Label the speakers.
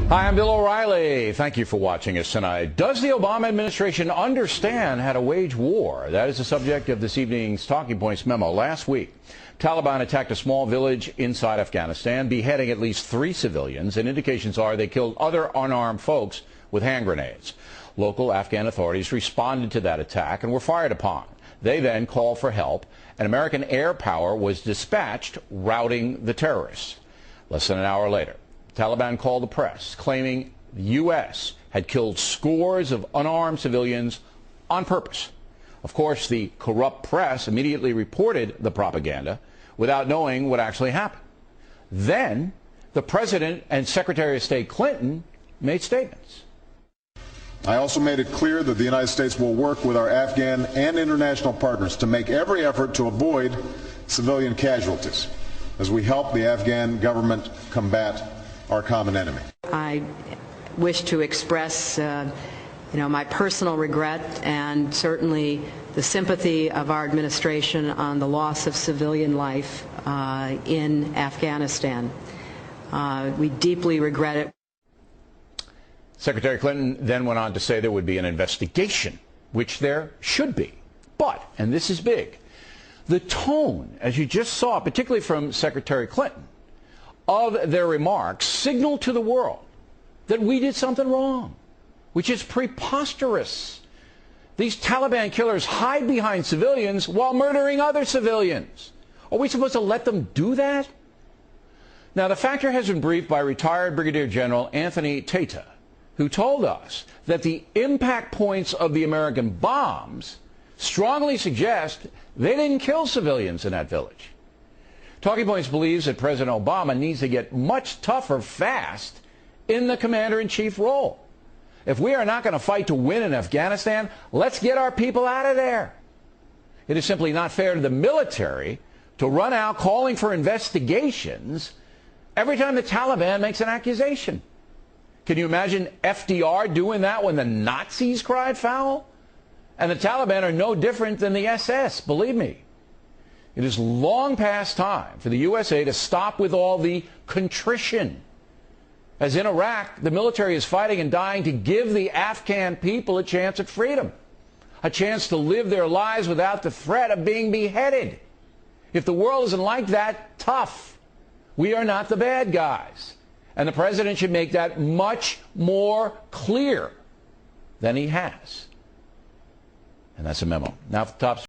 Speaker 1: Hi, I'm Bill O'Reilly. Thank you for watching us tonight. Does the Obama administration understand how to wage war? That is the subject of this evening's Talking Points memo. Last week, Taliban attacked a small village inside Afghanistan, beheading at least 3 civilians, and indications are they killed other unarmed folks with hand grenades. Local Afghan authorities responded to that attack and were fired upon. They then called for help, and American air power was dispatched, routing the terrorists. Less than an hour later, Taliban called the press, claiming the U.S. had killed scores of unarmed civilians on purpose. Of course, the corrupt press immediately reported the propaganda without knowing what actually happened. Then, the President and Secretary of State Clinton made statements.
Speaker 2: I also made it clear that the United States will work with our Afghan and international partners to make every effort to avoid civilian casualties as we help the Afghan government combat our common enemy.
Speaker 3: I wish to express my personal regret and certainly the sympathy of our administration on the loss of civilian life in Afghanistan. We deeply regret it.
Speaker 1: Secretary Clinton then went on to say there would be an investigation, which there should be. But, and this is big, the tone, as you just saw, particularly from Secretary Clinton, of their remarks signal to the world that we did something wrong, which is preposterous. These Taliban killers hide behind civilians while murdering other civilians. Are we supposed to let them do that? Now, the factor has been briefed by retired Brigadier General Anthony Tata, who told us that the impact points of the American bombs strongly suggest they didn't kill civilians in that village. Talking Points believes that President Obama needs to get much tougher fast in the commander-in-chief role. If we are not going to fight to win in Afghanistan, let's get our people out of there. It is simply not fair to the military to run out calling for investigations every time the Taliban makes an accusation. Can you imagine FDR doing that when the Nazis cried foul? And the Taliban are no different than the SS, believe me. It is long past time for the USA to stop with all the contrition. As in Iraq, the military is fighting and dying to give the Afghan people a chance at freedom, a chance to live their lives without the threat of being beheaded. If the world isn't like that, tough. We are not the bad guys. And the president should make that much more clear than he has. And that's a memo. Now for the top.